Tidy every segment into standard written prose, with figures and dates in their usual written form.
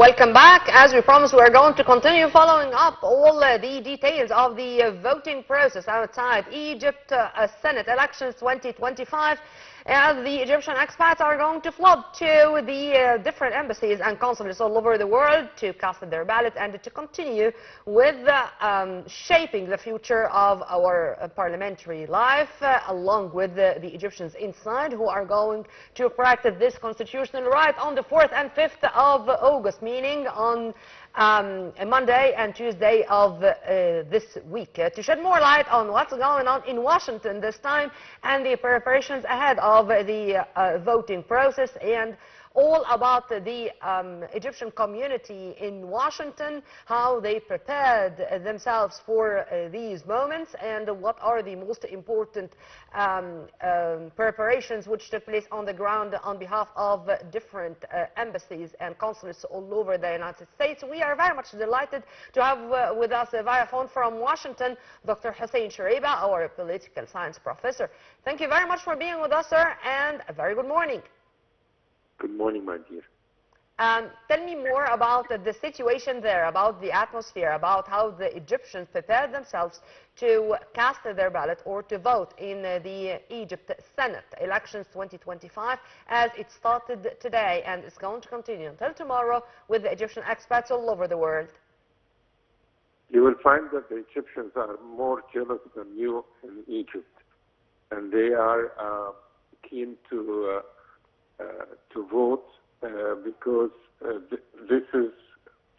Welcome back. As we promised, we are going to continue following up all the details of the voting process outside Egypt Senate elections 2025. As the Egyptian expats are going to flood to the different embassies and consulates all over the world to cast their ballot and to continue with shaping the future of our parliamentary life, along with the Egyptians inside who are going to practice this constitutional right on the 4th and 5th of August, meaning on Monday and Tuesday of this week, to shed more light on what's going on in Washington this time and the preparations ahead of the voting process, and all about the Egyptian community in Washington, how they prepared themselves for these moments, and what are the most important preparations which took place on the ground on behalf of different embassies and consulates all over the United States. We are very much delighted to have with us via phone from Washington, Dr. Hussein Shureiba, our political science professor. Thank you very much for being with us, sir, and a very good morning. Good morning, my dear. Tell me more about the situation there, about the atmosphere, about how the Egyptians prepared themselves to cast their ballot or to vote in the Egypt Senate elections 2025, as it started today and it's going to continue until tomorrow with the Egyptian expats all over the world. You will find that the Egyptians are more jealous than you in Egypt, and they are keen to vote because this is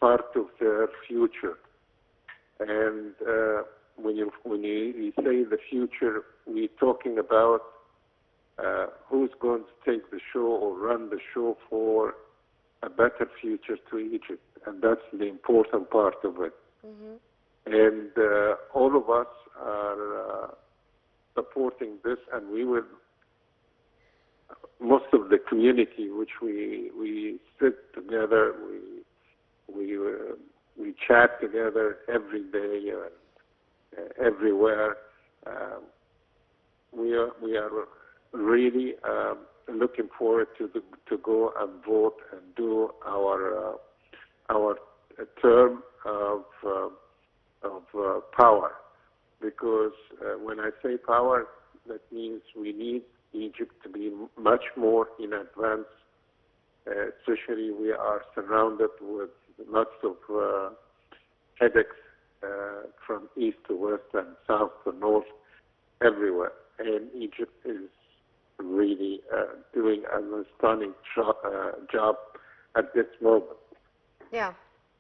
part of their future. And when you say the future, we're talking about who's going to take the show or run the show for a better future to Egypt, and that's the important part of it. Mm-hmm. And all of us are supporting this, and we will. Most of the community, which we sit together, we chat together every day and everywhere. We are really looking forward to go and vote and do our term of power, because when I say power, that means we need Egypt to be much more in advance, especially we are surrounded with lots of headaches from east to west and south to north, everywhere. And Egypt is really doing an stunning job at this moment. Yeah.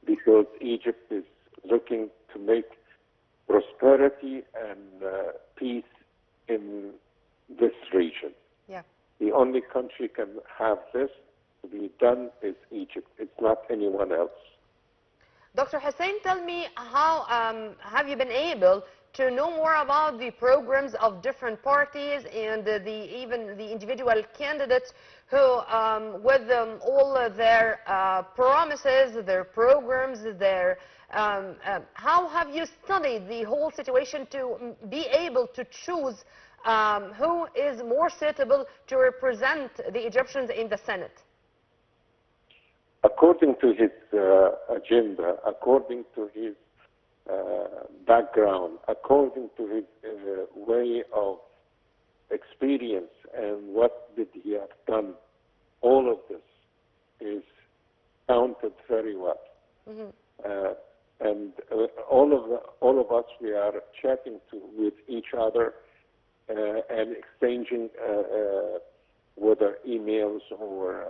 Because Egypt is looking to make prosperity and peace in this region. Yeah. The only country can have this to be done is Egypt. It's not anyone else. Dr. Hussein, tell me how have you been able to know more about the programs of different parties and even the individual candidates who, with all their promises, their programs, their how have you studied the whole situation to be able to choose who is more suitable to represent the Egyptians in the Senate? According to his agenda, according to his background, according to his way of experience and what did he have done, all of this is counted very well. Mm-hmm. And all of us, we are chatting with each other and exchanging whether emails or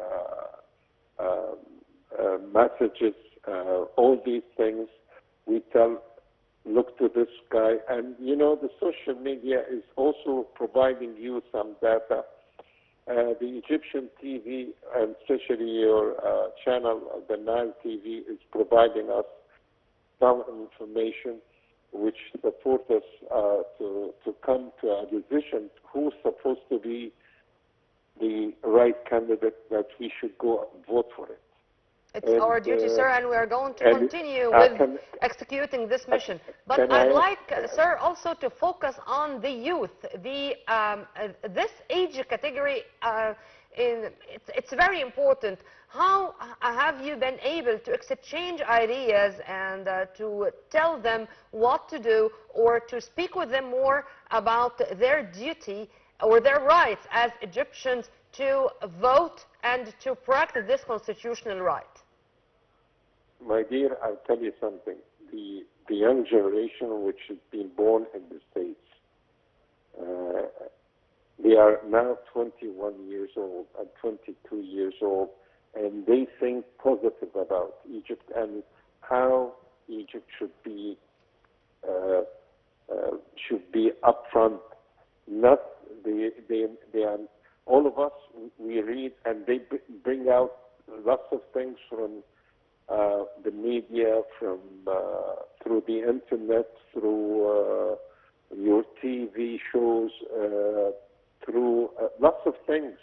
messages, all these things. We tell, look to this guy, and you know the social media is also providing you some data. The Egyptian TV, and especially your channel, the Nile TV, is providing us some information which support us to come to a decision who's supposed to be the right candidate that we should go and vote for it. It's our duty, sir, and we are going to continue with executing this mission. But I'd like, sir, also to focus on the youth. This age category it's very important. How have you been able to exchange ideas and to tell them what to do, or to speak with them more about their duty or their rights as Egyptians to vote and to practice this constitutional right? My dear, I'll tell you something. The young generation which has been born in the States, they are now 21 years old and 22 years old, and they think positive about Egypt and how Egypt should be upfront. Not they are, all of us, we read and they bring out lots of things from the media, from through the internet, through your TV shows, through lots of things.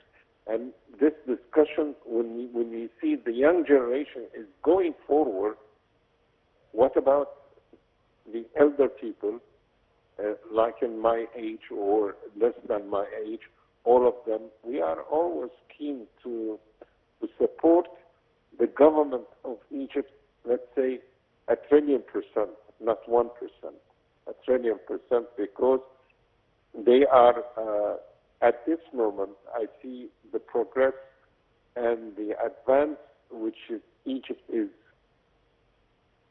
And this discussion, when we see the young generation is going forward, what about the elder people, like in my age or less than my age, all of them, we are always keen to support the government of Egypt, let's say, 1,000,000%, not 1%, 1,000,000%, because they are, at this moment, I see the progress and the advance which Egypt is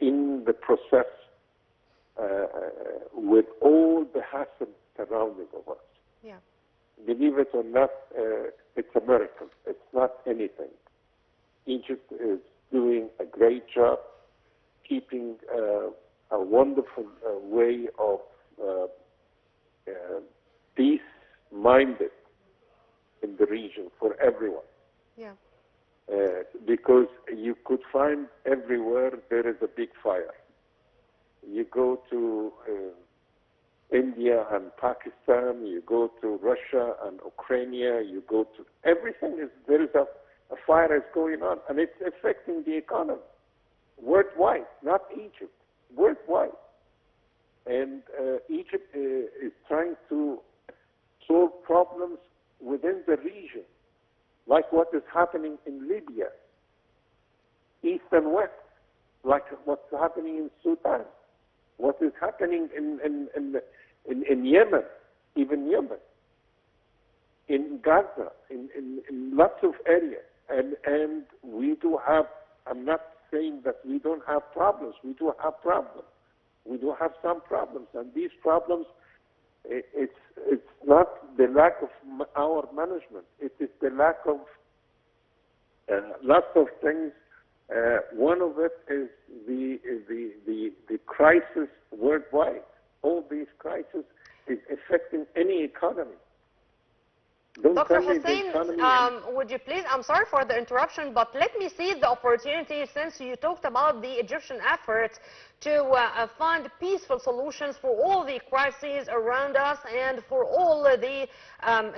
in the process with all the hassle surrounding of us. Yeah. Believe it or not, it's a miracle. It's not anything. Egypt is doing a great job, keeping a wonderful way of peace-minded in the region for everyone. Yeah. Because you could find everywhere there is a big fire. You go to India and Pakistan, you go to Russia and Ukraine, you go to everything there is a fire is going on, and it's affecting the economy worldwide, not Egypt, worldwide. And Egypt is trying to solve problems within the region, like what is happening in Libya, east and west, like what's happening in Sudan, what is happening in Yemen, even Yemen, in Gaza, in lots of areas. And we do have, I'm not saying that we don't have problems. We do have problems. We do have some problems. And these problems, it's not the lack of our management. It is the lack of lots of things. One of it is the crisis worldwide. All these crises is affecting any economy. Dr. Hussein, would you please, I'm sorry for the interruption, but let me seize the opportunity, since you talked about the Egyptian efforts to find peaceful solutions for all the crises around us and for all the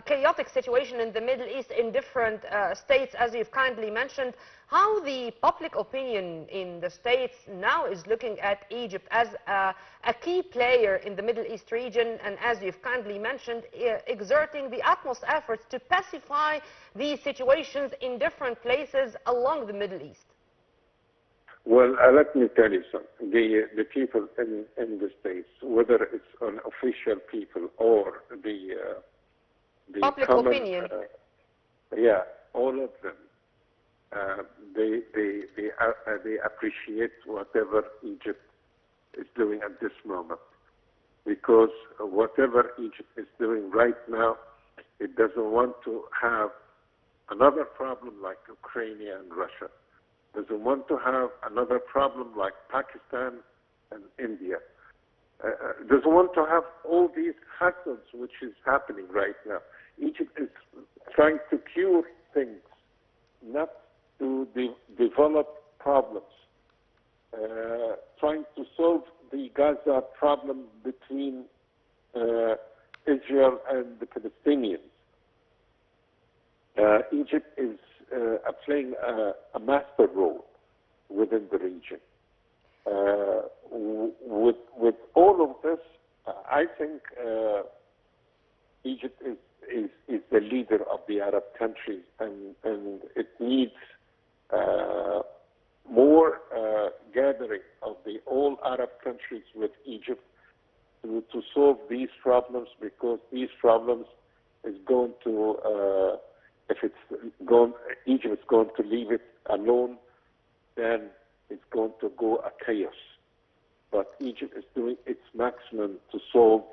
chaotic situation in the Middle East in different states, as you've kindly mentioned. How the public opinion in the States now is looking at Egypt as a key player in the Middle East region, and as you've kindly mentioned, exerting the utmost efforts to pacify these situations in different places along the Middle East? Well, let me tell you something. The people in the States, whether it's an official people or the public common, opinion, all of them, they appreciate whatever Egypt is doing at this moment, because whatever Egypt is doing right now, it doesn't want to have another problem like Ukraine and Russia. Doesn't want to have another problem like Pakistan and India. Doesn't want to have all these hassles which is happening right now. Egypt is trying to cure things, not to develop problems. Trying to solve the Gaza problem between Israel and the Palestinians. Egypt is playing a master role within the region. With all of this, I think Egypt is the leader of the Arab countries, and it needs more gathering of the all Arab countries with Egypt to solve these problems, because these problems is going to, if it's going, Egypt is going to leave it alone, then it's going to go a chaos. But Egypt is doing its maximum to solve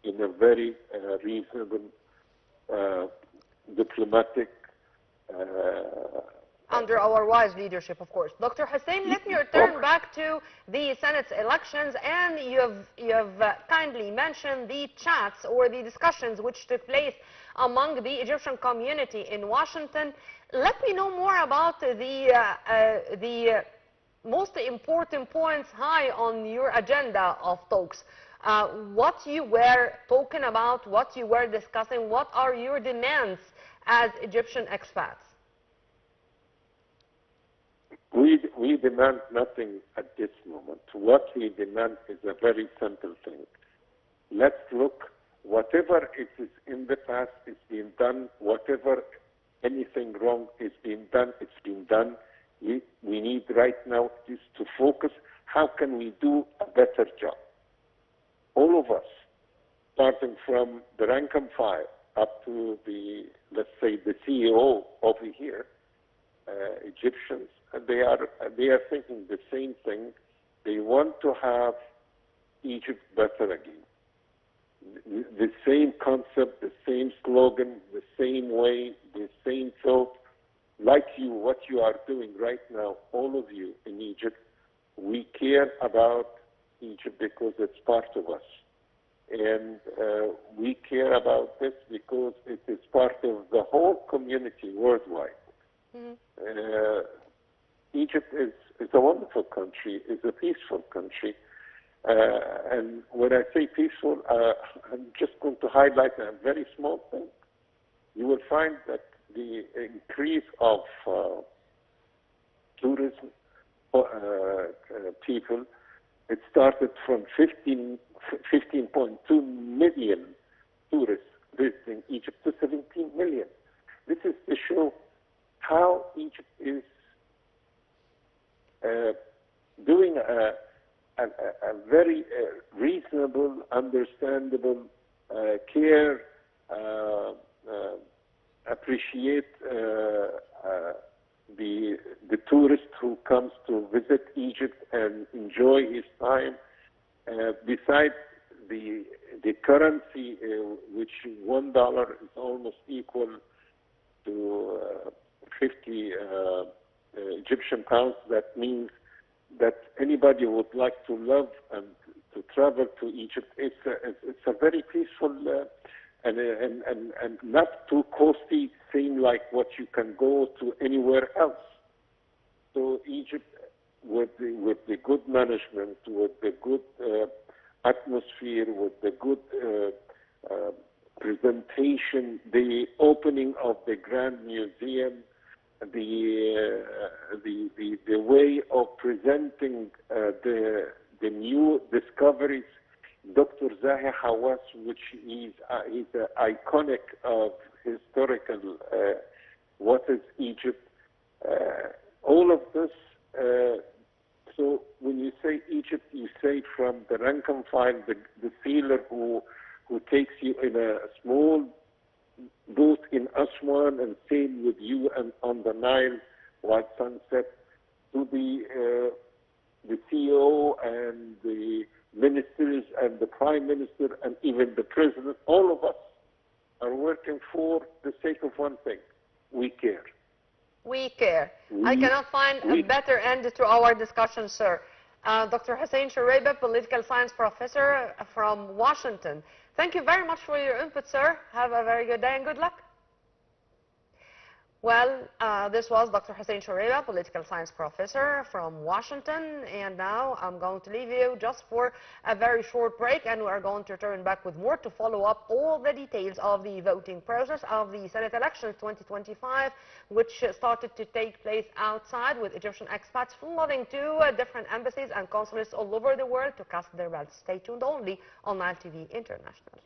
in a very reasonable, diplomatic. Under our wise leadership, of course. Dr. Hussein, let me return back to the Senate elections, and you've kindly mentioned the chats or the discussions which took place among the Egyptian community in Washington. Let me know more about the most important points high on your agenda of talks. What you were talking about, what you were discussing, what are your demands as Egyptian expats? We demand nothing at this moment. What we demand is a very simple thing. Let's look, whatever it is in the past is being done, whatever anything wrong is being done, it's been done. We need right now is to focus, how can we do a better job? All of us, starting from the rank and file up to the, let's say, the CEO over here, Egyptians, they are thinking the same thing. They want to have Egypt better again. The same concept, the same slogan, the same way, the same thought. Like you, what you are doing right now, all of you in Egypt, we care about Egypt because it's part of us. And we care about this because it is part of the whole community worldwide. Mm-hmm. Egypt is a wonderful country, is a peaceful country. And when I say peaceful, I'm just going to highlight a very small thing. You will find that the increase of tourism people, it started from 15.2 million tourists visiting Egypt to 17 million. This is to show how Egypt is doing a very reasonable, understandable care, appreciate the tourist who comes to visit Egypt and enjoy his time. Besides the currency, which $1 is almost equal to 50 Egyptian pounds, that means that anybody would like to love and to travel to Egypt. It's a very peaceful and not too costly thing like what you can go to anywhere else. So Egypt, with the good management, with the good atmosphere, with the good presentation, the opening of the Grand Museum, the way of presenting the new discoveries. Dr. Zahi Hawass, which he's an iconic of historical what is Egypt. All of this. So when you say Egypt, you say from the rank and file, the sailor who takes you in a small boat in Aswan and sail with you and on the Nile while sunset, to the CEO and the ministers and the prime minister and even the president. All of us are working for the sake of one thing: we care. We care. I cannot find a better end to our discussion, sir. Dr. Hussein Shureiba, political science professor from Washington. Thank you very much for your input, sir. Have a very good day and good luck. Well, this was Dr. Hussein Shureiba, political science professor from Washington. And now I'm going to leave you just for a very short break, and we're going to return back with more to follow up all the details of the voting process of the Senate elections 2025, which started to take place outside, with Egyptian expats flooding to different embassies and consulates all over the world to cast their ballots. Stay tuned only on Nile TV International.